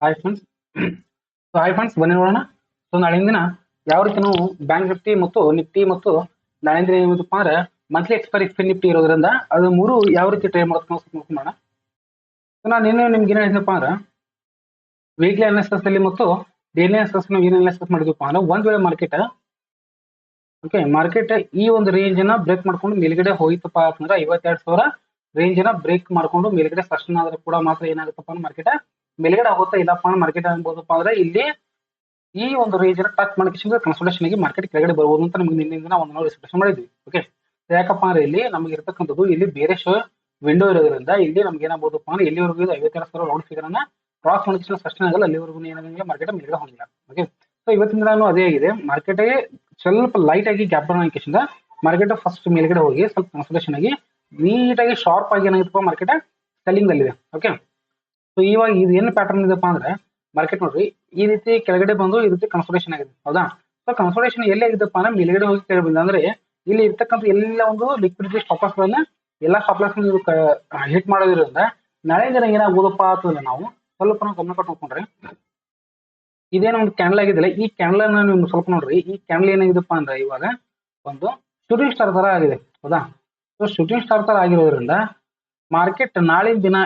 Hi friends. So hi friends, ಬನ್ನಿ ನೋಡೋಣ. So ನಾಳಿನ ದಿನ ಯಾವ ರೀತಿ ನಾವು ಬ್ಯಾಂಕ್ ನಿಫ್ಟಿ ಮತ್ತು ನಿಫ್ಟಿ ಮತ್ತು ನಾಳಿನ ದಿನ ಏನಪ್ಪ ಅಂದ್ರೆ ಮಂತ್ಲಿ ಎಕ್ಸ್ಪೈರಿ ಫಿನ್ ನಿಫ್ಟಿ ಇರೋದ್ರಿಂದ ಅದು ಮೂರು ಯಾವ ರೀತಿ ಟ್ರೇಡ್ ಮಾಡೋಣ. ಸೊ ನಾನು ನಿನ್ನೆ ನಿಮ್ಗೆ ಏನು ಹೇಳಿದ್ನಪ್ಪ ಅಂದ್ರೆ ವೀಕ್ಲಿ ಅನಾಲಿಸಿಸ್ ಅಲ್ಲಿ ಮತ್ತು ಡೈಲಿ ಅನಾಲಿಸಿಸ್ ನಾವು ಏನು ಅನಾಲಿಸಿಸ್ ಮಾಡಿದ್ವಪ್ಪ ಅಂದ್ರೆ ಒಂದ್ ವೇಳೆ ಮಾರ್ಕೆಟ್ ಈ ಒಂದು ರೇಂಜ್ ನ ಬ್ರೇಕ್ ಮಾಡ್ಕೊಂಡು ಮೇಲ್ಗಡೆ ಹೋಯ್ತಪ್ಪ ಅಂತಂದ್ರೆ 52,000 ರೇಂಜ್ ನ ಬ್ರೇಕ್ ಮಾಡ್ಕೊಂಡು ಮೇಲ್ಗಡೆ ಸಸ್ಟೈನ್ ಆದ್ರೆ ಕೂಡ ಮಾತ್ರ ಏನಾಗುತ್ತಪ್ಪ ಅಂದ್ರೆ ಮಾರ್ಕೆಟ್ ಮೇಲ್ಗಡೆ ಹೋಗುತ್ತಾ ಇಲ್ಲಪ್ಪ ಮಾರ್ಕೆಟ್ ಆಗ್ಬೋದಪ್ಪ ಅಂದ್ರೆ ಇಲ್ಲಿ ಈ ಒಂದು ರೇಂಜ್ ನ ಟಚ್ ಮಾಡಿಕೊಂಡು ಕನ್ಸಲ್ಟೇಷನ್ ಆಗಿ ಮಾರ್ಕೆಟ್ ಕೆಳಗಡೆ ಬರ್ಬೋದು ಅಂತ ನಮ್ಗೆ ನಿನ್ನಿಂದ ಒಂದು ನಾವು ಡಿಸ್ಕಷನ್ ಮಾಡಿದ್ವಿ. ಓಕೆ, ಯಾಕಪ್ಪ ಅಂದ್ರೆ ಇಲ್ಲಿ ನಮ್ಗೆ ಇರ್ತಕ್ಕಂಥದ್ದು ಇಲ್ಲಿ ಬೇರೆ ವಿಂಡೋ ಇರೋದ್ರಿಂದ ಇಲ್ಲಿ ನಮ್ಗೆ ಏನಾಗಬಹುದಪ್ಪ ಅಂದ್ರೆ ಎಲ್ಲಿವರೆಗೂ 52,000 ರೌಂಡ್ ಫಿಗರ್ ಅನ್ನ ಕ್ರಾಸ್ ಮಾಡಿಕೊಂಡು ಸಸ್ಟೈನ್ ಆಗಲ್ಲ, ಅಲ್ಲಿವರೆಗೂ ಏನಾಗಂಗಿಲ್ಲ, ಮಾರ್ಕೆಟ್ ಮೇಲ್ಗಡೆ ಹೋಗಿಲ್ಲ. ಓಕೆ, ಸೊ ಇವತ್ತಿನ ದಿನ ಅದೇ ಆಗಿದೆ. ಮಾರ್ಕೆಟ್ ಸ್ವಲ್ಪ ಲೈಟ್ ಆಗಿ ಗ್ಯಾಪ್ ಡೌನ್ ಆಗಿಂದ ಮಾರ್ಕೆಟ್ ಫಸ್ಟ್ ಮೇಲ್ಗಡೆ ಹೋಗಿ ಸ್ವಲ್ಪ ಕನ್ಸಲ್ಟೇಷನ್ ಆಗಿ ನೀಟಾಗಿ ಶಾರ್ಪ್ ಆಗಿ ಏನಾಗಿತ್ತಪ್ಪ ಮಾರ್ಕೆಟ್ ಸೆಲ್ಲಿಂಗ್ ಅಲ್ಲಿದೆ. ಓಕೆ, ಸೊ ಇವಾಗ ಇದು ಏನು ಪ್ಯಾಟರ್ನ್ ಇದೆಪ್ಪ ಅಂದ್ರೆ ಮಾರ್ಕೆಟ್ ನೋಡ್ರಿ ಈ ರೀತಿ ಕೆಳಗಡೆ ಬಂದು ಈ ರೀತಿ ಕನ್ಸಲ್ಟೇಷನ್ ಆಗಿದೆ. ಹೌದಾ? ಸೊ ಕನ್ಸಲ್ಟೇಷನ್ ಎಲ್ಲಿ ಆಗಿದ್ದಪ್ಪ ಅಂದ್ರೆ ಮೇಲ್ಗಡೆ ಹೋಗಿ ಕೆಳಗೆ ಬಂದ ಅಂದ್ರೆ ಇಲ್ಲಿ ಇರ್ತಕ್ಕಂಥ ಎಲ್ಲ ಒಂದು ಲಿಕ್ವಿಡಿಟಿ ಸ್ಟಾಪ್ ಲಾಸ್ ಗಳನ್ನ ಎಲ್ಲಾ ಸ್ಟಾಪ್ ಲಾಸ್ ಹಿಟ್ ಮಾಡೋದ್ರಿಂದ ನಾಳೆ ದಿನ ಏನಾಗ್ಬೋದಪ್ಪ ಅಂತಂದ್ರೆ ನಾವು ಸ್ವಲ್ಪ ನಾವು ಗಮನ ಕೊಟ್ಟು ನೋಡ್ಕೊಂಡ್ರೆ ಇದೇನೋ ಒಂದು ಕ್ಯಾಂಡಲ್ ಆಗಿದೆಲ್ಲ, ಈ ಕ್ಯಾಂಡಲ್ ಅನ್ನ ನೀವು ಸ್ವಲ್ಪ ನೋಡ್ರಿ. ಈ ಕ್ಯಾಂಡಲ್ ಏನಾಗಿದೆಪ್ಪ ಅಂದ್ರೆ ಇವಾಗ ಒಂದು ಶೂಟಿಂಗ್ ಸ್ಟಾರ್ ತರ ಆಗಿದೆ. ಹೌದಾ? ಸೊ ಶೂಟಿಂಗ್ ಸ್ಟಾರ್ ತರ ಆಗಿರೋದ್ರಿಂದ ಮಾರ್ಕೆಟ್ ನಾಳಿನ ದಿನ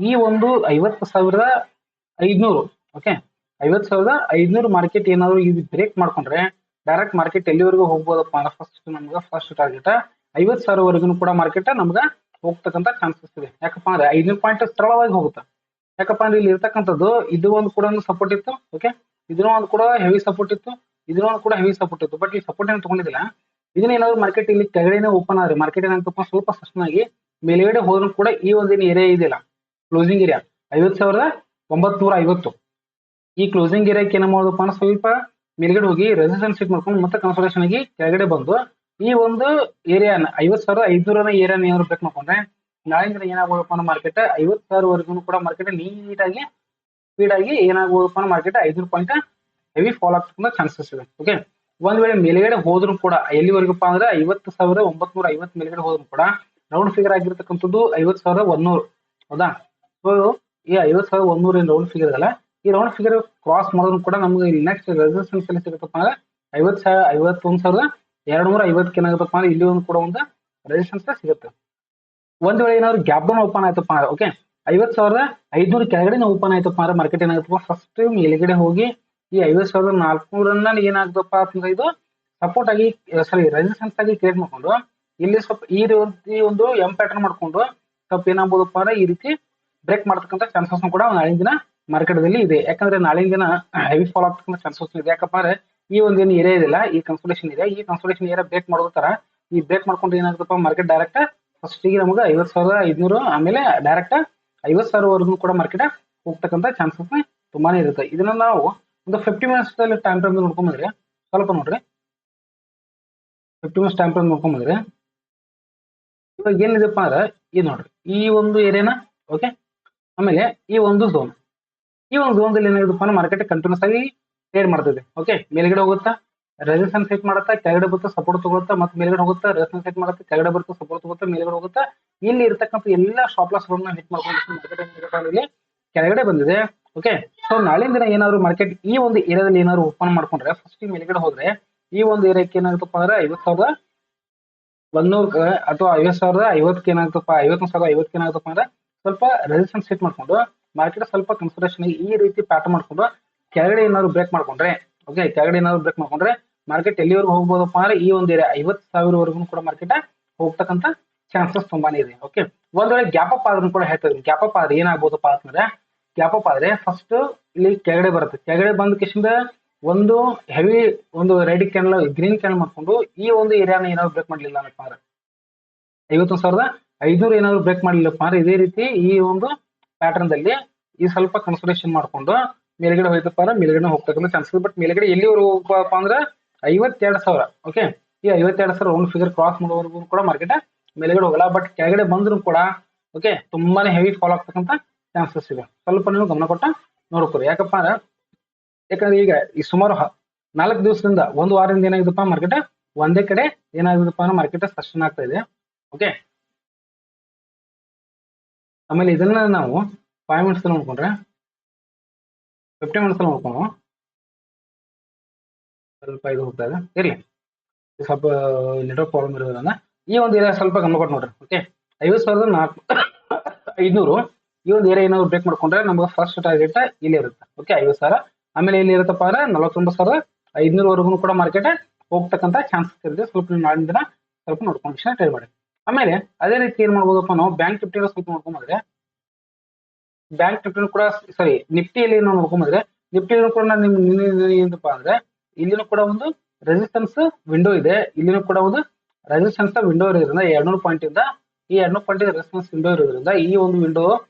ಈ ಒಂದು 50,500, ಓಕೆ, 50,500 ಮಾರ್ಕೆಟ್ ಏನಾದ್ರು ಇದು ಬ್ರೇಕ್ ಮಾಡ್ಕೊಂಡ್ರೆ ಡೈರೆಕ್ಟ್ ಮಾರ್ಕೆಟ್ ಎಲ್ಲಿವರೆಗೂ ಹೋಗ್ಬೋದಪ್ಪ ಅಂದ್ರೆ ಫಸ್ಟ್ ಟಾರ್ಗೆಟ್ 50,000 ವರೆಗೂ ಕೂಡ ಮಾರ್ಕೆಟ್ ನಮ್ಗೆ ಹೋಗ್ತಕ್ಕಂಥ ಚಾನ್ಸಸ್ ಇದೆ. ಯಾಕಪ್ಪ ಅಂದ್ರೆ 500 ಪಾಯಿಂಟ್ ಸರಳವಾಗಿ ಹೋಗುತ್ತೆ. ಯಾಕಪ್ಪ ಅಂದ್ರೆ ಇಲ್ಲಿ ಇರ್ತಕ್ಕಂಥದ್ದು ಇದು ಒಂದು ಕೂಡ ಒಂದು ಸಪೋರ್ಟ್ ಇತ್ತು. ಓಕೆ, ಇದನ್ನೂ ಒಂದು ಕೂಡ ಹೆವಿ ಸಪೋರ್ಟ್ ಇತ್ತು, ಇದನ್ನೂ ಒಂದು ಕೂಡ ಹೆವಿ ಸಪೋರ್ಟ್ ಇತ್ತು. ಬಟ್ ಈ ಸಪೋರ್ಟ್ ಏನು ತಗೊಂಡಿದ್ದಿಲ್ಲ. ಇದನ್ನ ಏನಾದ್ರು ಮಾರ್ಕೆಟ್ ಇಲ್ಲಿ ಕೆಳಗಡೆ ಓಪನ್ ಆದ್ರೆ ಮಾರ್ಕೆಟ್ ಏನಾಗ್ತಪ್ಪ ಸ್ವಲ್ಪ ಸಸ್ಟನ್ ಆಗಿ ಮೇಲ್ಗಡೆ ಹೋದ್ರು ಕೂಡ ಈ ಒಂದೇನು ಏರಿಯಾ ಇದೆಯಲ್ಲ ಕ್ಲೋಸಿಂಗ್ ಏರಿಯಾ 50,950, ಈ ಕ್ಲೋಸಿಂಗ್ ಏರಿಯಾಕ್ಕೆ ಏನ ಮಾಡೋದಪ್ಪ ಅಂದ್ರೆ ಸ್ವಲ್ಪ ಮೇಲ್ಗಡೆ ಹೋಗಿ ರೆಸಿಸ್ಟೆನ್ಸ್ ಸೆಟ್ ಮಾಡ್ಕೊಂಡು ಮತ್ತೆ ಕನ್ಸಲ್ಟೇಷನ್ ಆಗಿ ಕೆಳಗಡೆ ಬಂದು ಈ ಒಂದು ಏರಿಯಾನ 50,500 ಏರಿಯಾನ ಏನಾದ್ರು ಬ್ರೇಕ್ ಮಾಡ್ಕೊಂಡ್ರೆ ನಾಳೆ ದಿನ ಏನಾಗ್ಬೋದಪ್ಪ ಅಂದ್ರೆ ಮಾರ್ಕೆಟ್ 50,000 ವರೆಗೂ ಕೂಡ ಮಾರ್ಕೆಟ್ ನೀಟಾಗಿ ಸ್ಪೀಡ್ ಆಗಿ ಏನಾಗ್ಬೋದಪ್ಪ ಅಂದ್ರೆ ಮಾರ್ಕೆಟ್ 500 ಪಾಯಿಂಟ್ ಹೆವಿ ಫಾಲ್ ಆಗ್ತಕ್ಕಂಥ ಚಾನ್ಸಸ್ ಇದೆ. ಓಕೆ, ಒಂದ್ ವೇಳೆ ಮೇಲ್ಗಡೆ ಹೋದ್ರು ಕೂಡ ಎಲ್ಲಿವರೆಗಪ್ಪ ಅಂದ್ರೆ 50,950 ಮೇಲ್ಗಡೆ ಹೋದ್ರು ಕೂಡ ರೌಂಡ್ ಫಿಗರ್ ಆಗಿರ್ತಕ್ಕಂಥದ್ದು 50,100. ಹೌದಾ? ಸೊ ಈ 50,100 ಏನ್ ರೌಂಡ್ ಫಿಗರ್ ಅಲ್ಲ, ಈ ರೌಂಡ್ ಫಿಗರ್ ಕ್ರಾಸ್ ಮಾಡೋದು ಕೂಡ ನಮ್ಗೆ ನೆಕ್ಸ್ಟ್ ರೆಸಿಸ್ಟೆನ್ಸ್ ಎಲ್ಲಿ ಸಿಗುತ್ತಪ್ಪ ಅಂದ್ರೆ 51,250 ಏನಾಗುತ್ತಪ್ಪ ಅಂದ್ರೆ ಇಲ್ಲಿ ಒಂದು ಕೂಡ ಒಂದು ರೆಸಿಸ್ಟೆನ್ಸ್ ಸಿಗುತ್ತೆ. ಒಂದ್ ವೇಳೆ ಏನಾದ್ರು ಗ್ಯಾಪ್ ಡೌನ್ ಓಪನ್ ಆಯ್ತಪ್ಪ ಅಂದ್ರೆ ಓಕೆ 50,500 ಕೆಳಗಡೆ ಓಪನ್ ಆಯ್ತಪ್ಪ ಅಂದ್ರೆ ಮಾರ್ಕೆಟ್ ಏನಾಗುತ್ತಪ್ಪ ಫಸ್ಟ್ ಮೇಲ್ಗಡೆ ಹೋಗಿ ಈ 50,400 ಏನಾಗ್ತಪ್ಪ ಅಂತಂದ್ರೆ ಇದು ಸಪೋರ್ಟ್ ಆಗಿ ರೆಸಿಸ್ಟೆನ್ಸ್ ಆಗಿ ಕ್ರಿಯೇಟ್ ಮಾಡ್ಕೊಂಡು ಇಲ್ಲಿ ಸ್ವಲ್ಪ ಈ ಒಂದು ಎಂ ಪ್ಯಾಟರ್ನ್ ಮಾಡ್ಕೊಂಡು ಸ್ವಲ್ಪ ಏನಾಗ್ಬೋದಪ್ಪ ಅಂದ್ರೆ ಈ ರೀತಿ ಬ್ರೇಕ್ ಮಾಡ್ತಕ್ಕಂಥ ಚಾನ್ಸಸ್ ಕೂಡ ನಾಳಿನ ದಿನ ಮಾರ್ಕೆಟ್ ದಲ್ಲಿ ಇದೆ. ಯಾಕಂದ್ರೆ ನಾಳಿನ ದಿನ ಹೆವಿ ಫಾಲ್ ಆಗ್ತಕ್ಕಂಥ ಚಾನ್ಸಸ್ ಇದೆ. ಯಾಕಪ್ಪ ಅಂದ್ರೆ ಈ ಒಂದು ಏನು ಏರಿಯಾ ಇದೆಯಲ್ಲ, ಈ ಕನ್ಸಲ್ಟೇಷನ್ ಏರಿಯಾ ಬ್ರೇಕ್ ಮಾಡೋತರ ಈ ಬ್ರೇಕ್ ಮಾಡ್ಕೊಂಡು ಏನಾಗುತ್ತಪ್ಪ ಮಾರ್ಕೆಟ್ ಡೈರೆಕ್ಟ್ ಫಸ್ಟ್ ಗೆ ನಮಗೆ 50,500 ಆಮೇಲೆ ಡೈರೆಕ್ಟ್ 50,000 ವರೆಗೂ ಕೂಡ ಮಾರ್ಕೆಟ್ ಹೋಗ್ತಕ್ಕಂಥ ಚಾನ್ಸಸ್ ತುಂಬಾನೇ ಇರುತ್ತೆ. ಇದನ್ನ ನಾವು ಒಂದು 50 ಮಿನಿಟ್ಸ್ ಟೈಮ್ ಫ್ರೇಮ್ ನೋಡ್ಕೊಂಡ್ಬಂದ್ರೆ ಸ್ವಲ್ಪ ನೋಡ್ರಿ, 50 ಮಿನಿಟ್ಸ್ ಟೈಮ್ ಫ್ರೇಮ್ ನೋಡ್ಕೊಂಡ್ಬಂದ್ರೆ ಇವಾಗ ಏನಿದೆಪ್ಪ ಅಂದ್ರೆ ಇದು ನೋಡ್ರಿ ಈ ಒಂದು ಏರಿಯಾನ. ಓಕೆ, ಆಮೇಲೆ ಈ ಒಂದು ಝೋನ್ ದಲ್ಲಿ ಏನಾಗಿದೆಪ್ಪ ಅಂದ್ರೆ ಮಾರ್ಕೆಟ್ ಕಂಟಿನ್ಯೂಸ್ ಆಗಿ ಟ್ರೇಡ್ ಮಾಡ್ತಿದೆ. ಓಕೆ, ಮೇಲ್ಗಡೆ ಹೋಗುತ್ತಾ ರೆಸಿಸ್ಟೆನ್ಸ್ ಸೆಟ್ ಮಾಡುತ್ತಾ, ಕೆಳಗಡೆ ಬರುತ್ತೆ ಸಪೋರ್ಟ್ ತಗೊಳುತ್ತಾ, ಮತ್ತೆ ಮೇಲ್ಗಡೆ ಹೋಗುತ್ತಾ ರೆಸಿಸ್ಟೆನ್ಸ್ ಸೆಟ್ ಮಾಡುತ್ತೆ, ಕೆಳಗಡೆ ಬರುತ್ತೆ ಸಪೋರ್ಟ್ ತಗೊಳುತ್ತಾ, ಮೇಲ್ಗಡೆ ಹೋಗುತ್ತಾ. ಇಲ್ಲಿ ಇರ್ತಕ್ಕಂಥ ಎಲ್ಲಾ ಸ್ಟಾಪ್ ಲಾಸ್ ಗಳನ್ನ ಹಿಟ್ ಮಾಡ್ಕೊಂಡು ಇಲ್ಲಿ ಕೆಳಗಡೆ ಬಂದಿದೆ. ಓಕೆ, ಸೊ ನಾಳಿನ ದಿನ ಏನಾದ್ರು ಮಾರ್ಕೆಟ್ ಈ ಒಂದು ಏರಿಯಾದಲ್ಲಿ ಏನಾದ್ರು ಓಪನ್ ಮಾಡ್ಕೊಂಡ್ರೆ ಫಸ್ಟ್ ಮೇಲ್ಗಡೆ ಹೋದ್ರೆ ಈ ಒಂದು ಏರಿಯಾಕ್ಕೆ ಏನಾಗುತ್ತಪ್ಪ ಅಂದ್ರೆ 50,100 ಅಥವಾ 50,050 ಏನಾಗುತ್ತಪ್ಪ 51,050 ಏನಾಗುತ್ತಪ್ಪ ಅಂದ್ರೆ ಸ್ವಲ್ಪ ರೆಸಿಸ್ಟೆನ್ಸ್ ಸೆಟ್ ಮಾಡ್ಕೊಂಡು ಮಾರ್ಕೆಟ್ ಸ್ವಲ್ಪ ಕನ್ಸಲ್ಟೇಷನ್ ಈ ರೀತಿ ಪ್ಯಾಟರ್ನ್ ಮಾಡ್ಕೊಂಡು ಕೆಳಗಡೆ ಏನಾದ್ರು ಬ್ರೇಕ್ ಮಾಡ್ಕೊಂಡ್ರೆ ಓಕೆ, ಕೆಳಗಡೆ ಏನಾದ್ರು ಬ್ರೇಕ್ ಮಾಡ್ಕೊಂಡ್ರೆ ಮಾರ್ಕೆಟ್ ಎಲ್ಲಿವರೆಗೂ ಹೋಗ್ಬೋದಪ್ಪ ಅಂದ್ರೆ ಈ ಒಂದು ಏರಿಯಾ 50,000 ವರೆಗೂ ಕೂಡ ಮಾರ್ಕೆಟ್ ಹೋಗ್ತಕ್ಕಂಥ ಚಾನ್ಸಸ್ ತುಂಬಾನೇ ಇದೆ. ಓಕೆ, ಒಂದ್ ವೇಳೆ ಗ್ಯಾಪ್ ಅಪ್ ಆದ್ರೂ ಕೂಡ ಹೇಳ್ತಿದ್ರು, ಗ್ಯಾಪ್ ಅಪ್ ಆದ್ರೆ ಏನಾಗ್ಬೋದಪ್ಪ ಅಂತಂದ್ರೆ ಗ್ಯಾಪ್ ಅಪ್ ಆದ್ರೆ ಫಸ್ಟ್ ಇಲ್ಲಿ ಕೆಳಗಡೆ ಬರುತ್ತೆ, ಕೆಳಗಡೆ ಬಂದ ಕಿಶಿಂದ ಒಂದು ಹೆವಿ ಒಂದು ರೆಡ್ ಕ್ಯಾನಲ್ ಗ್ರೀನ್ ಕ್ಯಾನಲ್ ಮಾಡ್ಕೊಂಡು ಈ ಒಂದು ಏರಿಯಾನ ಏನಾದ್ರು ಬ್ರೇಕ್ ಮಾಡ್ಲಿಲ್ಲ ಅನ್ನಪ್ಪ ಅಂದ್ರೆ 51,500 ಏನಾದ್ರು ಬ್ರೇಕ್ ಮಾಡ್ಲಿಲ್ಲಪ್ಪ ಅಂದ್ರೆ ಇದೇ ರೀತಿ ಈ ಒಂದು ಪ್ಯಾಟರ್ನ್ ದಲ್ಲಿ ಈ ಸ್ವಲ್ಪ ಕನ್ಸಲ್ಟೇಷನ್ ಮಾಡ್ಕೊಂಡು ಮೇಲ್ಗಡೆ ಹೋಯ್ತಪ್ಪ ಅಂದ್ರೆ ಮೇಲ್ಗಡೆ ಹೋಗ್ತಕ್ಕಂಥ ಚಾನ್ಸಸ್. ಬಟ್ ಮೇಲ್ಗಡೆ ಎಲ್ಲಿವರೆಗೂ ಹೋಗಪ್ಪ ಅಂದ್ರೆ 52,000. ಓಕೆ, ಈ 52,000 ರೌಂಡ್ ಫಿಗರ್ ಕ್ರಾಸ್ ಮಾಡೋವರೆಗೂ ಕೂಡ ಮಾರ್ಕೆಟ್ ಮೇಲ್ಗಡೆ ಹೋಗಲ್ಲ. ಬಟ್ ಕೆಳಗಡೆ ಬಂದ್ರು ಕೂಡ ಓಕೆ ತುಂಬಾನೇ ಹೆವಿ ಫಾಲ್ ಆಗ್ತಕ್ಕಂಥ ಚಾನ್ಸಸ್ ಇದೆ. ಸ್ವಲ್ಪ ನೀವು ಗಮನ ಕೊಟ್ಟ ನೋಡ್ಕೊರಿ. ಯಾಕಂದ್ರೆ ಈಗ ಈ ಸುಮಾರು 4 ದಿವಸದಿಂದ ಒಂದು ವಾರದಿಂದ ಏನಾಗಿದಪ್ಪ ಮಾರ್ಕೆಟ್ ಒಂದೇ ಕಡೆ ಏನಾಗಿದಪ್ಪ ಅಂದ್ರೆ ಮಾರ್ಕೆಟ್ ಸಸ್ಟೈನ್ ಆಗ್ತಾ ಇದೆ. ಓಕೆ, ಆಮೇಲೆ ಇದನ್ನ ನಾವು 5 ಮಿನಿಟ್ಸ್ ನೋಡ್ಕೊಂಡ್ರೆ 50 ಮಿನಿಟ್ಸ್ ನೋಡ್ಕೊಂಡು ಸ್ವಲ್ಪ ಇದು ಹೋಗ್ತಾ ಇದೆ ಇರ್ಲಿ, ಸ್ವಲ್ಪ ನೆಟ್ವರ್ಕ್ ಪ್ರಾಬ್ಲಮ್ ಇರೋದ್ರಿಂದ ಈ ಒಂದು ಏರಿಯಾ ಸ್ವಲ್ಪ ಗಮನ ಕೊಟ್ಟು ನೋಡ್ರಿ. ಓಕೆ, 50,400 ಈ ಒಂದು ಏರಿಯಾ ಏನಾದ್ರು ಬ್ರೇಕ್ ಮಾಡ್ಕೊಂಡ್ರೆ ನಮ್ಗೆ ಫಸ್ಟ್ ಟಾರ್ಗೆಟ್ ಇಲ್ಲಿ ಇರುತ್ತೆ. ಓಕೆ, 50,000. ಆಮೇಲೆ ಇಲ್ಲಿ ಇರುತ್ತಪ್ಪ ಅಂದ್ರೆ 49,500 ಕೂಡ ಮಾರ್ಕೆಟ್ ಹೋಗ್ತಕ್ಕಂಥ ಚಾನ್ಸಸ್ ಇರುತ್ತೆ. ಸ್ವಲ್ಪ ನೀವು ನಾಳಿನ ದಿನ ಸ್ವಲ್ಪ ನೋಡ್ಕೊಂಡು ಟ್ರೈ ಮಾಡಿ. ಆಮೇಲೆ ಅದೇ ರೀತಿ ಏನ್ ಮಾಡ್ಬೋದಪ್ಪ ನಾವು ಬ್ಯಾಂಕ್ ನಿಫ್ಟಿ ಸ್ವಲ್ಪ ನೋಡ್ಕೊಂಡ್ರೆ, ಬ್ಯಾಂಕ್ ನಿಫ್ಟಿ ಕೂಡ ಸಾರಿ ನಿಫ್ಟಿಯಲ್ಲಿ ನಾವು ನೋಡ್ಕೊಂಡ್ರೆ ನಿಫ್ಟಿನೂ ಕೂಡ ಏನಪ್ಪ ಅಂದ್ರೆ ಇಲ್ಲಿನೂ ಕೂಡ ಒಂದು ರೆಸಿಸ್ಟೆನ್ಸ್ ವಿಂಡೋ ಇದೆ. ಇಲ್ಲಿನೂ ಕೂಡ ಒಂದು ರೆಸಿಸ್ಟೆನ್ಸ್ ವಿಂಡೋ ಇರೋದ್ರಿಂದ 200 ಪಾಯಿಂಟ್ ಇಂದ ಈ 200 ಪಾಯಿಂಟ್ ರೆಸಿಸ್ಟೆನ್ಸ್ ವಿಂಡೋ ಇರೋದ್ರಿಂದ ಈ ಒಂದು ವಿಂಡೋ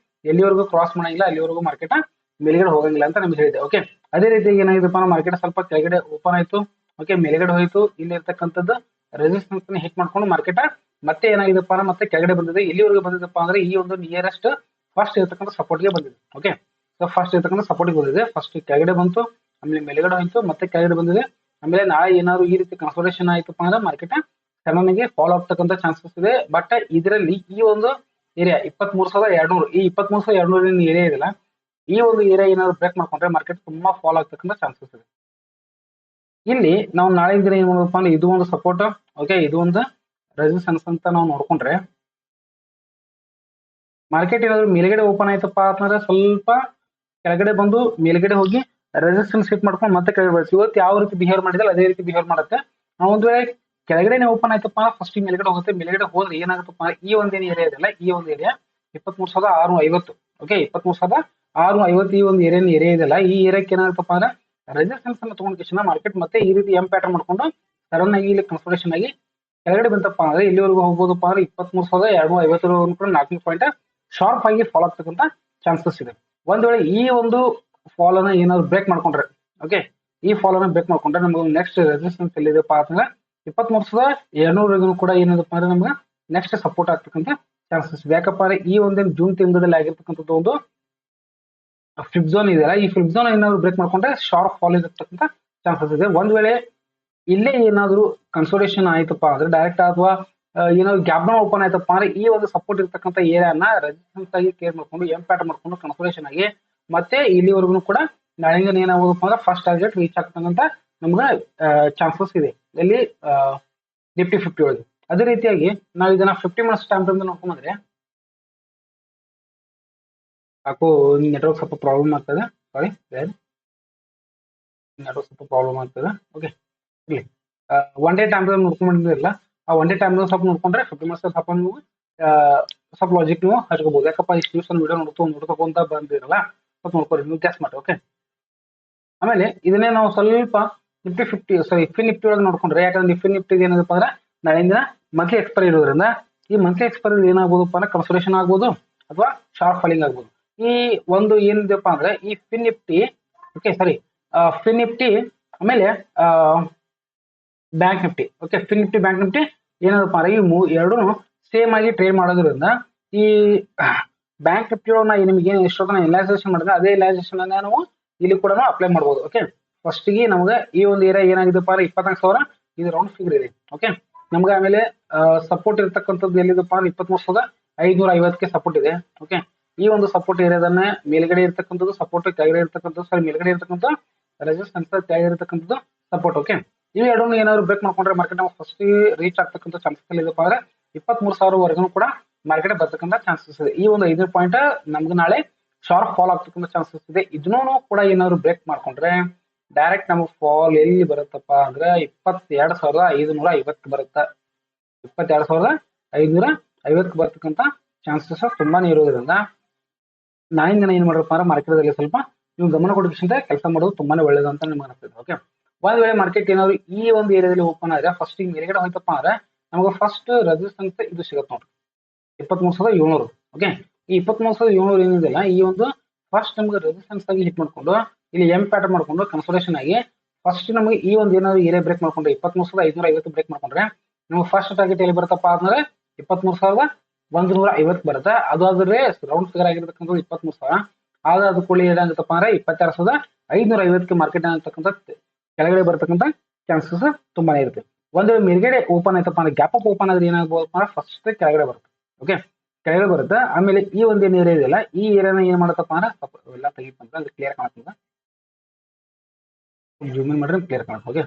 ಎಲ್ಲಿವರೆಗೂ ಕ್ರಾಸ್ ಮಾಡಂಗಿಲ್ಲ ಅಲ್ಲಿವರೆಗೂ ಮಾರ್ಕೆಟ್ ಮೇಲ್ಗಡೆ ಹೋಗಂಗಿಲ್ಲ ಅಂತ ನಮ್ಗೆ ಹೇಳಿದೆ. ಓಕೆ, ಅದೇ ರೀತಿ ಏನಾಗಿದೆಪ್ಪ ಮಾರ್ಕೆಟ್ ಸ್ವಲ್ಪ ಕೆಳಗಡೆ ಓಪನ್ ಆಯ್ತು. ಓಕೆ, ಮೇಲ್ಗಡೆ ಹೋಯ್ತು. ಇಲ್ಲಿ ಇರ್ತಕ್ಕಂಥದ್ದು ರೆಸಿಸ್ಟೆನ್ಸ್ ಹಿಟ್ ಮಾಡ್ಕೊಂಡು ಮಾರ್ಕೆಟ್ ಮತ್ತೆ ಏನಾಗಿದೆಪ್ಪ ಅಂದ್ರೆ ಮತ್ತೆ ಕೆಳಗಡೆ ಬಂದಿದೆ. ಎಲ್ಲಿವರೆಗೂ ಬಂದಿದೆಪ್ಪ ಅಂದ್ರೆ ಈ ಒಂದು ನಿಯರೆಸ್ಟ್ ಫಸ್ಟ್ ಇರ್ತಕ್ಕಂಥ ಸಪೋರ್ಟ್ಗೆ ಬಂದಿದೆ. ಓಕೆ, ಸೊ ಫಸ್ಟ್ ಇರ್ತಕ್ಕಂಥ ಸಪೋರ್ಟ್ಗೆ ಬಂದಿದೆ. ಫಸ್ಟ್ ಕೆಳಗಡೆ ಬಂತು, ಆಮೇಲೆ ಮೇಲ್ಗಡೆ ಹೋಯ್ತು, ಮತ್ತೆ ಕೆಳಗಡೆ ಬಂದಿದೆ. ಆಮೇಲೆ ನಾಳೆ ಏನಾದ್ರು ಈ ರೀತಿ ಕನ್ಸಲ್ಟೇಷನ್ ಆಯ್ತಪ್ಪ ಅಂದ್ರೆ ಮಾರ್ಕೆಟ್ ಸಡನ್ ಆಗಿ ಫಾಲೋ ಆಗ್ತಕ್ಕಂಥ ಚಾನ್ಸಸ್ ಇದೆ. ಬಟ್ ಇದರಲ್ಲಿ ಈ ಒಂದು ಏರಿಯಾ 23,200 ಈ 23,200 ಏರಿಯಾ ಇದೆಯಲ್ಲ, ಈ ಒಂದು ಏರಿಯಾ ಏನಾದ್ರು ಬ್ರೇಕ್ ಮಾಡ್ಕೊಂಡ್ರೆ ಮಾರ್ಕೆಟ್ ತುಂಬಾ ಫಾಲೋ ಆಗ್ತಕ್ಕಂಥ ಚಾನ್ಸಸ್ ಇದೆ. ಇಲ್ಲಿ ನಾವು ನಾಳೆ ದಿನ ಏನ್ ಮಾಡಬೇಕು ಅಂದ್ರೆ ಇದು ಒಂದು ಸಪೋರ್ಟ್, ಓಕೆ, ಇದು ಒಂದು ರೆಸಿಸ್ಟೆನ್ಸ್ ಅಂತ ನಾವು ನೋಡ್ಕೊಂಡ್ರೆ ಮಾರ್ಕೆಟ್ ಏನಾದ್ರು ಮೇಲ್ಗಡೆ ಓಪನ್ ಆಯ್ತಪ್ಪ ಅಂತಂದ್ರೆ ಸ್ವಲ್ಪ ಕೆಳಗಡೆ ಬಂದು ಮೇಲ್ಗಡೆ ಹೋಗಿ ರೆಸಿಸ್ಟೆನ್ಸ್ ಹಿಟ್ ಮಾಡ್ಕೊಂಡು ಮತ್ತೆ ಕೆಳಗಡೆ ಬರ್ತದೆ. ಇವತ್ತು ಯಾವ ರೀತಿ ಬಿಹೇವ್ ಮಾಡಿದಲ್ಲ ಅದೇ ರೀತಿ ಬಿಹೇವ್ ಮಾಡುತ್ತೆ. ನಾವು ಒಂದು ವೇಳೆ ಕೆಳಗಡೆ ಓಪನ್ ಆಯ್ತಪ್ಪ ಫಸ್ಟ್ ಮೇಲ್ಗಡೆ ಹೋಗುತ್ತೆ. ಮೇಲ್ಗಡೆ ಹೋದ್ರೆ ಏನಾಗುತ್ತಪ್ಪ ಈ ಒಂದೇನು ಏರಿಯಾ ಇದೆಯಲ್ಲ, ಈ ಒಂದು ಏರಿಯಾ 23,650. ಓಕೆ, 23,650 ಈ ಒಂದು ಏರಿಯಾ ಇದೆಯಲ್ಲ, ಈ ಏರಿಯಾಕ್ಕೆ ಏನಾಗುತ್ತಪ್ಪ ಅಂದ್ರೆ ರೆಸಿಸ್ಟೆನ್ಸ್ ಅನ್ನು ತಗೊಂಡು ಮಾರ್ಕೆಟ್ ಮತ್ತೆ ಈ ರೀತಿ ಎಂ ಪ್ಯಾಟರ್ನ್ ಮಾಡ್ಕೊಂಡು ಸಡನ್ ಆಗಿ ಇಲ್ಲಿ ಕನ್ಸಲ್ಟೇಷನ್ ಆಗಿ ಕೆಳಗಡೆ ಬಂತಪ್ಪ ಅಂದ್ರೆ ಇಲ್ಲಿವರೆಗೂ ಹೋಗ್ಬೋದಪ್ಪ ಅಂದ್ರೆ 23,250 ಕೂಡ 400 ಪಾಯಿಂಟ್ ಶಾರ್ಪ್ ಆಗಿ ಫಾಲೋ ಆಗ್ತಕ್ಕಂಥ ಚಾನ್ಸಸ್ ಇದೆ. ಒಂದ್ ವೇಳೆ ಈ ಒಂದು ಫಾಲ್ ಅನ್ನ ಏನಾದ್ರು ಬ್ರೇಕ್ ಮಾಡ್ಕೊಂಡ್ರೆ, ಓಕೆ, ಈ ಫಾಲ್ ಅನ್ನ ಬ್ರೇಕ್ ಮಾಡ್ಕೊಂಡ್ರೆ ನಮ್ಗೆ ನೆಕ್ಸ್ಟ್ ರೆಸಿಸ್ಟೆನ್ಸ್ ಎಲ್ಲಿದೆಪ್ಪ ಅಂತಂದ್ರೆ 23,200 ಕೂಡ ಏನದಪ್ಪ ಅಂದ್ರೆ ನಮ್ಗೆ ನೆಕ್ಸ್ಟ್ ಸಪೋರ್ಟ್ ಆಗ್ತಕ್ಕಂಥ ಚಾನ್ಸಸ್ ಇದೆ. ಯಾಕಪ್ಪ ಅಂದ್ರೆ ಈ ಒಂದೇನು ಜೂನ್ ತಿಂಗಳಲ್ಲಿ ಆಗಿರ್ತಕ್ಕಂಥದ್ದು ಒಂದು ಫ್ಲಿಪ್ ಝೋನ್ ಇದೆಯಲ್ಲ, ಈ ಫ್ಲಿಪ್ ಝೋನ್ ಏನಾದ್ರು ಬ್ರೇಕ್ ಮಾಡ್ಕೊಂಡ್ರೆ ಶಾರ್ಪ್ ಫಾಲ್ ಇರತಕ್ಕಂಥ ಚಾನ್ಸಸ್ ಇದೆ. ಒಂದ್ ವೇಳೆ ಇಲ್ಲೇ ಏನಾದ್ರು ಕನ್ಸೋಲೇಷನ್ ಆಯ್ತಪ್ಪ ಅಂದ್ರೆ ಡೈರೆಕ್ಟ್ ಅಥವಾ ಏನಾದ್ರು ಗ್ಯಾಪ್ ಡೌನ್ ಓಪನ್ ಆಯ್ತಪ್ಪ ಅಂದ್ರೆ ಈ ಒಂದು ಸಪೋರ್ಟ್ ಇರ್ತಕ್ಕಂಥ ಏರಿಯಾನ ರೆಸಿಸ್ಟೆನ್ಸ್ ಆಗಿ ಕೇರ್ ಮಾಡ್ಕೊಂಡು ಎಂ ಪ್ಯಾಟರ್ನ್ ಮಾಡ್ಕೊಂಡು ಕನ್ಸೋಲೇಷನ್ ಆಗಿ ಮತ್ತೆ ಇಲ್ಲಿವರೆಗೂ ಕೂಡ ನಾಳಿಂದ ಏನಾಗೋದಪ್ಪ ಅಂದ್ರೆ ಫಸ್ಟ್ ಟಾರ್ಗೆಟ್ ರೀಚ್ ಆಗ್ತಕ್ಕಂಥ ನಮ್ಗೆ ಚಾನ್ಸಸ್ ಇದೆ ಇಲ್ಲಿ ನಿಫ್ಟಿ 50 ಒಳಗೆ. ಅದೇ ರೀತಿಯಾಗಿ ನಾವು ಇದನ್ನ 50 ಮಿನಿಟ್ಸ್ ಟೈಮ್ ಫ್ರೇಮ್ ನೋಡ್ಕೊಂಡ್ರೆ ಯಾಕೋ ನೆಟ್ವರ್ಕ್ ಸ್ವಲ್ಪ ಪ್ರಾಬ್ಲಮ್ ಆಗ್ತದೆ. ಸಾರಿ, ನೆಟ್ವರ್ಕ್ ಸ್ವಲ್ಪ ಪ್ರಾಬ್ಲಮ್ ಆಗ್ತದೆ. ಓಕೆ, ಇಲ್ಲಿ ಒನ್ ಡೇ ಟೈಮ್ ಫ್ರೇಮ್ ನೋಡ್ಕೊಂಡಿರಲಿಲ್ಲ. ಆ ಒನ್ ಡೇ ಟೈಮ್ ಸ್ವಲ್ಪ ನೋಡ್ಕೊಂಡ್ರೆ 50 ಮಿನಿಟ್ಸ್ ಸ್ವಲ್ಪ ನೀವು ಸ್ವಲ್ಪ ಲಾಜಿಕ್ ನೀವು ಹಚ್ಕೋಬಹುದು. ಯಾಕಪ್ಪ ಇಷ್ಟು ದಿವಸ ವಿಡಿಯೋ ನೋಡ್ಕೊಂತ ಬಂದಿರಲ್ಲ, ಸ್ವಲ್ಪ ನೋಡ್ಕೊರಿ, ನೀವು ಗ್ಯಾಸ್ ಮಾಡಿ. ಓಕೆ, ಆಮೇಲೆ ಇದನ್ನೇ ನಾವು ಸ್ವಲ್ಪ ನಿಫ್ಟಿ 50 ಸಾರಿ ಫಿನ್ ನಿಫ್ಟಿ ಒಳಗೆ ನೋಡ್ಕೊಂಡ್ರೆ, ಯಾಕಂದ್ರೆ ನಿಫ್ಟಿ ನಿಫ್ಟಿ ಏನಪ್ಪ ಅಂದ್ರೆ ನಾಳೆಯಿಂದ ಮಂತ್ಲಿ ಎಕ್ಸ್ಪೈರಿ ಇರೋದ್ರಿಂದ ಈ ಮಂತ್ಲಿ ಎಕ್ಸ್ಪೈರಿ ಏನಾಗ್ಬೋದಪ್ಪ ಅಂದ್ರೆ ಕನ್ಸಲ್ಟೇಷನ್ ಆಗ್ಬೋದು ಅಥವಾ ಶಾರ್ಪ್ ಫಾಲಿಂಗ್ ಆಗ್ಬೋದು. ಈ ಒಂದು ಏನಿದೆಪ್ಪ ಅಂದ್ರೆ ಈ Fin Nifty, okay sorry Fin Nifty ಆಮೇಲೆ bank Nifty, okay, Fin Nifty bank Nifty ಏನದಪ್ಪ ಅಂದ್ರೆ ಈ ಎರಡು ಸೇಮ್ ಆಗಿ ಟ್ರೇಡ್ ಮಾಡೋದ್ರಿಂದ ಈ ಬ್ಯಾಂಕ್ ನಿಫ್ಟಿ ಒಳಗೆ ನಿಮ್ಗೆ ಏನು ಎಷ್ಟೊತ್ತ ಎನಲೈಸೇಷನ್ ಮಾಡಿದ್ರೆ ಅದೇ ಎನಲೈಸೇಷನ್ ಅನ್ನ ನಾವು ಇಲ್ಲಿ ಕೂಡ ಅಪ್ಲೈ ಮಾಡ್ಬೋದು. ಓಕೆ, ಫಸ್ಟ್ ಗೆ ನಮ್ಗೆ ಈ ಒಂದು ಏರಿಯಾ ಏನಾಗಿದೆಪ್ಪ ಅಂದ್ರೆ 24,000 ಇದು ರೌಂಡ್ ಫಿಗರ್ ಇದೆ. ಓಕೆ, ನಮ್ಗೆ ಆಮೇಲೆ ಸಪೋರ್ಟ್ ಇರತಕ್ಕಂಥದ್ದು ಎಲ್ಲಿದಪ್ಪ ಅಂದ್ರೆ 23,550ಕ್ಕೆ ಸಪೋರ್ಟ್ ಇದೆ. ಓಕೆ, ಈ ಒಂದು ಸಪೋರ್ಟ್ ಏರಿಯಾದನ್ನ ಮೇಲ್ಗಡೆ ಇರ್ತಕ್ಕಂಥದ್ದು ಸಪೋರ್ಟ್, ಕೆಳಗಡೆ ಇರ್ತಕ್ಕಂಥದ್ದು ಸಾರಿ ಮೇಲ್ಗಡೆ ಇರ್ತಕ್ಕಂಥ ರೆಸಿಸ್ಟೆನ್ಸ್, ಕೆಳಗಡೆ ಇರ್ತಕ್ಕಂಥದ್ದು ಸಪೋರ್ಟ್. ಓಕೆ, ಇವು ಎರಡನ್ನು ಏನಾದ್ರು ಬ್ರೇಕ್ ಮಾಡ್ಕೊಂಡ್ರೆ ಮಾರ್ಕೆಟ್ ನಾವು ಫಸ್ಟ್ ರೀಚ್ ಆಗ್ತಕ್ಕಂಥ ಚಾನ್ಸಸ್ ಇದೆಪ್ಪ ಅಂದ್ರೆ 23,000 ಕೂಡ ಮಾರ್ಕೆಟ್ ಬರ್ತಕ್ಕಂಥ ಚಾನ್ಸಸ್ ಇದೆ. ಈ ಒಂದು 5 ಪಾಯಿಂಟ್ ನಮ್ಗೆ ನಾಳೆ ಶಾರ್ಪ್ ಫಾಲ್ ಆಗ್ತಕ್ಕಂಥ ಚಾನ್ಸಸ್ ಇದೆ. ಇದನ್ನೂ ಕೂಡ ಏನಾದ್ರು ಬ್ರೇಕ್ ಮಾಡ್ಕೊಂಡ್ರೆ ಡೈರೆಕ್ಟ್ ನಮಗೆ ಫಾಲ್ ಎಲ್ಲಿ ಬರುತ್ತಪ್ಪ ಅಂದ್ರೆ 22,550 ಬರುತ್ತೆ. 22,550 ಬರ್ತಕ್ಕಂಥ ಚಾನ್ಸಸ್ ತುಂಬಾನೇ ಇರೋದ್ರಿಂದ ನಾಳಿನ ದಿನ ಏನ್ ಮಾಡ್ರಪ್ಪ ಅಂದ್ರೆ ಮಾರ್ಕೆಟ್ ಸ್ವಲ್ಪ ನೀವು ಗಮನ ಕೊಡೋದ್ರಿಂದ ಕೆಲಸ ಮಾಡೋದು ತುಂಬಾನೇ ಒಳ್ಳೇದು ಅಂತ ನಿಮ್ಗೆ ಅನಿಸ್ತದೆ. ಓಕೆ, ಒಂದ್ ವೇಳೆ ಮಾರ್ಕೆಟ್ ಏನಾದ್ರು ಈ ಒಂದು ಏರಿಯಾದಲ್ಲಿ ಓಪನ್ ಆದ್ರೆ ಫಸ್ಟ್ ಮೇಲ್ಗಡೆ ಹೋಯ್ತಪ್ಪ ಅಂದ್ರೆ ನಮಗೆ ಫಸ್ಟ್ ರೆಸಿಸ್ಟೆನ್ಸ್ ಇದು ಸಿಗುತ್ತೆ ನೋಡ್ರಿ 23,700. ಓಕೆ, ಈ 23,700 ಏನಿದೆಲ್ಲ ಈ ಒಂದು ಫಸ್ಟ್ ನಮ್ಗೆ ರೆಸಿಸ್ಟೆನ್ಸ್ ಆಗಿ ಹಿಟ್ ಮಾಡ್ಕೊಂಡು ಇಲ್ಲಿ ಎಂ ಪ್ಯಾಟರ್ನ್ ಮಾಡ್ಕೊಂಡು ಕನ್ಸಲ್ಟೇಷನ್ ಆಗಿ ಫಸ್ಟ್ ನಮಗೆ ಈ ಒಂದು ಏನಾದ್ರು ಏರಿಯಾ ಬ್ರೇಕ್ ಮಾಡ್ಕೊಂಡ್ರೆ 23,550 ಬ್ರೇಕ್ ಮಾಡ್ಕೊಂಡ್ರೆ ನಮ್ಗೆ ಫಸ್ಟ್ ಟಾರ್ಗೆಟ್ ಎಲ್ಲಿ ಬರುತ್ತಪ್ಪ ಅಂದ್ರೆ 23,150 ಬರುತ್ತೆ. ಅದಾದ್ರೆ ರೌಂಡ್ ಫಿಗರ್ ಆಗಿರ್ತಕ್ಕಂಥ 23,000 ಅದಾದ ಕೂಡಲೇ ಏನಾಗುತ್ತಪ್ಪ ಅಂದ್ರೆ 22,550ಕ್ಕೆ ಮಾರ್ಕೆಟ್ ಆಗಿರ್ತಕ್ಕಂಥ ಕೆಳಗಡೆ ಬರ್ತಕ್ಕಂಥ ಚಾನ್ಸಸ್ ತುಂಬಾನೇ ಇರುತ್ತೆ. ಒಂದು ಮೇಲ್ಗಡೆ ಓಪನ್ ಆಯ್ತಪ್ಪ ಅಂದ್ರೆ ಗ್ಯಾಪ್ ಅಪ್ ಓಪನ್ ಆದ್ರೆ ಏನಾಗಬಹುದಪ್ಪ ಅಂದ್ರೆ ಫಸ್ಟ್ ಕೆಳಗಡೆ ಬರುತ್ತೆ. ಓಕೆ, ಕೆಳಗಡೆ ಬರುತ್ತೆ. ಆಮೇಲೆ ಈ ಒಂದು ಏನ್ ಏರಿಯಾ ಇದೆಯಲ್ಲ ಈ ಏರಿಯಾನ ಏನ್ ಮಾಡತ್ತಪ್ಪ ಅಂದ್ರೆ ಎಲ್ಲ ತೆಗಿತಂದ್ರೆ ಅದು ಕ್ಲಿಯರ್ ಕಾಣುತ್ತಂದ್ರೆ ಜೂಮ್ ಇನ್ ಮಾಡ್ರೆ ಕ್ಲಿಯರ್ ಕಾಣುತ್ತೆ. ಓಕೆ,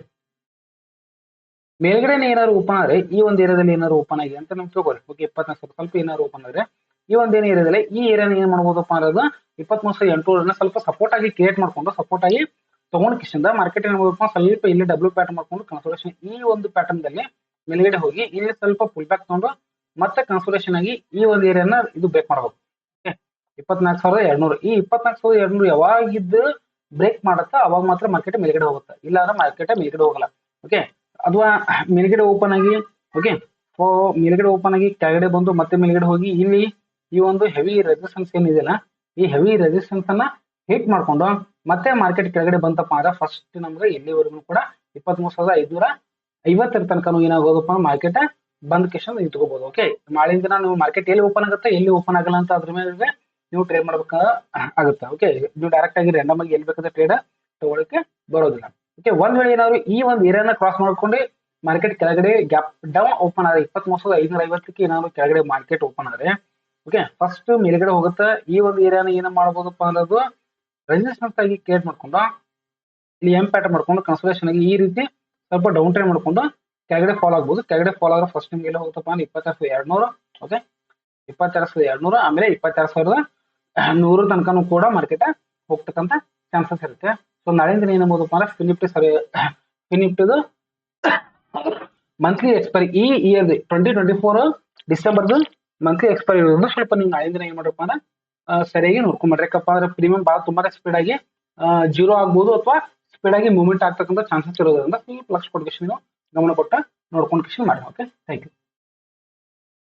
ಮೇಲ್ಗಡೆ ಏನಾದ್ರು ಓಪನ್ ಆದ್ರೆ ಈ ಒಂದು ಏರಿಯಾದಲ್ಲಿ ಏನಾದ್ರು ಓಪನ್ ಆಗಿದೆ ಅಂತ ನಮ್ಗೆ ತಗೋರಿ. ಓಕೆ, 24,000 ಸ್ವಲ್ಪ ಏನಾದ್ರು ಓಪನ್ ಆದ್ರೆ ಈ ಒಂದು ಏನು ಏರಿಯಾದಲ್ಲಿ ಈ ಏರಿಯಾನ ಏನ್ ಮಾಡ್ಬೋದಪ್ಪ ಅನ್ನೋದು 23,800 ಸ್ವಲ್ಪ ಸಪೋರ್ಟ್ ಆಗಿ ಕ್ರಿಯೇಟ್ ಮಾಡ್ಕೊಂಡು ಸಪೋರ್ಟ್ ಆಗಿ ತಗೊಂಡ್ ಕಿಶಿಂದ ಮಾರ್ಕೆಟ್ ಏನ್ ಮಾಡ್ಬೇಕು ಸ್ವಲ್ಪ ಇಲ್ಲಿ ಡಬ್ಲ್ಯೂ ಪ್ಯಾಟರ್ನ್ ಮಾಡ್ಕೊಂಡು ಕನ್ಸೋಲೇಷನ್ ಈ ಒಂದು ಪ್ಯಾಟರ್ನ್ ದಲ್ಲಿ ಮೇಲ್ಗಡೆ ಹೋಗಿ ಇಲ್ಲಿ ಸ್ವಲ್ಪ ಫುಲ್ ಬ್ಯಾಕ್ ತಗೊಂಡು ಮತ್ತೆ ಕನ್ಸೋಲೇಷನ್ ಆಗಿ ಈ ಒಂದು ಏರಿಯಾನ ಇದು ಬ್ರೇಕ್ ಮಾಡ್ಬೇಕು. 24,200 ಈ 24,200 ಯಾವಾಗಿದ್ದು ಬ್ರೇಕ್ ಮಾಡುತ್ತಾ ಅವಾಗ ಮಾತ್ರ ಮಾರ್ಕೆಟ್ ಮೇಲ್ಗಡೆ ಹೋಗುತ್ತೆ, ಇಲ್ಲ ಅಂದ್ರೆ ಮಾರ್ಕೆಟ್ ಮೇಲ್ಗಡೆ ಹೋಗಲ್ಲ. ಓಕೆ, ಅಥವಾ ಮೇಲ್ಗಡೆ ಓಪನ್ ಆಗಿ ಓಕೆ ಸೊ ಮೇಲ್ಗಡೆ ಓಪನ್ ಆಗಿ ಕೆಳಗಡೆ ಬಂದು ಮತ್ತೆ ಮೇಲ್ಗಡೆ ಹೋಗಿ ಇಲ್ಲಿ ಈ ಒಂದು ಹೆವಿ ರೆಸಿಸ್ಟೆನ್ಸ್ ಏನಿದೆಯಲ್ಲ ಈ ಹೆವಿ ರೆಸಿಸ್ಟೆನ್ಸ್ ಅನ್ನ ಹಿಟ್ ಮಾಡ್ಕೊಂಡು ಮತ್ತೆ ಮಾರ್ಕೆಟ್ ಕೆಳಗಡೆ ಬಂತಪ್ಪ ಅಂದ್ರೆ ಫಸ್ಟ್ ನಮ್ಗೆ ಇಲ್ಲಿವರೆಗೂ ಕೂಡ 23,550 ತನಕ ಏನಾಗೋದಪ್ಪ ಮಾರ್ಕೆಟ್ ಬಂದ್ ಕೆಶನ್ ಇಟ್ಕೋಬಹುದು. ಓಕೆ, ನಾಳಿನ ದಿನ ನೀವು ಮಾರ್ಕೆಟ್ ಎಲ್ಲಿ ಓಪನ್ ಆಗುತ್ತೆ ಎಲ್ಲಿ ಓಪನ್ ಆಗಲ್ಲ ಅಂತ ಅದ್ರ ಮೇಲೆ ನೀವು ಟ್ರೇಡ್ ಮಾಡ್ಬೇಕ ಆಗುತ್ತೆ. ಓಕೆ, ನೀವು ಡೈರೆಕ್ಟ್ ಆಗಿ ರ್ಯಾಂಡಮ್ ಆಗಿ ಎಲ್ಲಿ ಬೇಕಾದ್ರೆ ಟ್ರೇಡ್ ತಗೊಳಕ್ಕೆ ಬರೋದಿಲ್ಲ. ಓಕೆ, ಒಂದ್ ವೇಳೆ ಏನಾದ್ರು ಈ ಒಂದು ಏರಿಯಾನ ಕ್ರಾಸ್ ಮಾಡ್ಕೊಂಡು ಮಾರ್ಕೆಟ್ ಕೆಳಗಡೆ ಗ್ಯಾಪ್ ಡೌನ್ ಓಪನ್ ಆದ್ರೆ 23,550ಕ್ಕೆ ಏನಾದ್ರು ಕೆಳಗಡೆ ಮಾರ್ಕೆಟ್ ಓಪನ್ ಆದ್ರೆ ಓಕೆ ಫಸ್ಟ್ ಮೇಲ್ಗಡೆ ಹೋಗುತ್ತೆ. ಈ ಒಂದು ಏರಿಯಾನ ಏನ ಮಾಡಬಹುದಪ್ಪ ಅನ್ನೋದು ರೆಸಿಸ್ಟೆನ್ಸ್ ಆಗಿ ಕ್ರಿಯೇಟ್ ಮಾಡ್ಕೊಂಡು ಇಲ್ಲಿ ಎಂ ಪ್ಯಾಟರ್ನ್ ಮಾಡ್ಕೊಂಡು ಕನ್ಸಲ್ಟೇಷನ್ ಆಗಿ ಈ ರೀತಿ ಸ್ವಲ್ಪ ಡೌನ್ ಟ್ರೈ ಮಾಡ್ಕೊಂಡು ಕೆಳಗಡೆ ಫಾಲ್ ಆಗ್ಬೋದು. ಕೆಳಗಡೆ ಫಾಲ್ ಆದ್ರೆ ಫಸ್ಟ್ ನಿಮ್ಗೆ ಎಲ್ಲ ಹೋಗುತ್ತಪ್ಪ ಅಂದ್ರೆ 22,200 ಓಕೆ 22,200 ಆಮೇಲೆ 22,100 ತನಕನೂ ಕೂಡ ಮಾರ್ಕೆಟ್ ಹೋಗ್ತಕ್ಕಂತ ಚಾನ್ಸಸ್ ಇರುತ್ತೆ. ಸೊ ನಾಳಿನ ದಿನ ಏನಾಗಬಹುದಪ್ಪ ಅಂದ್ರೆ ಫಿನಿಪ್ಟಿದು ಮಂತ್ಲಿ ಎಕ್ಸ್ಪೈರಿ ಈ ಇಯರ್ 2024 ಡಿಸೆಂಬರ್ದು ಮಂತ್ಲಿ ಎಕ್ಸ್ಪೈರಿ ಇರೋದ್ರಿಂದ ಸ್ವಲ್ಪ ನೀವು ನಾಳಿನ ದಿನ ಏನ್ ಮಾಡ್ರಪ್ಪ ಅಂದ್ರೆ ಸರಿಯಾಗಿ ನೋಡ್ಕೊಂಡ್ಬಿಡ್ರಿ. ಯಾಕಪ್ಪ ಅಂದ್ರೆ ಪ್ರೀಮಿಯಂ ಭಾಳ ತುಂಬಾ ಸ್ಪೀಡ್ ಆಗಿ ಜೀರೋ ಆಗ್ಬೋದು ಅಥವಾ ಸ್ಪೀಡ್ ಆಗಿ ಮೂವ್ಮೆಂಟ್ ಆಗ್ತಕ್ಕಂಥ ಚಾನ್ಸಸ್ ಇರೋದ್ರಿಂದ ಈ ಪ್ಲಸ್ ಕೊಟ್ಟು ಗಮನ ಕೊಟ್ಟ ನೋಡ್ಕೊಂಡು ಮಾಡಿ. Okay, thank you.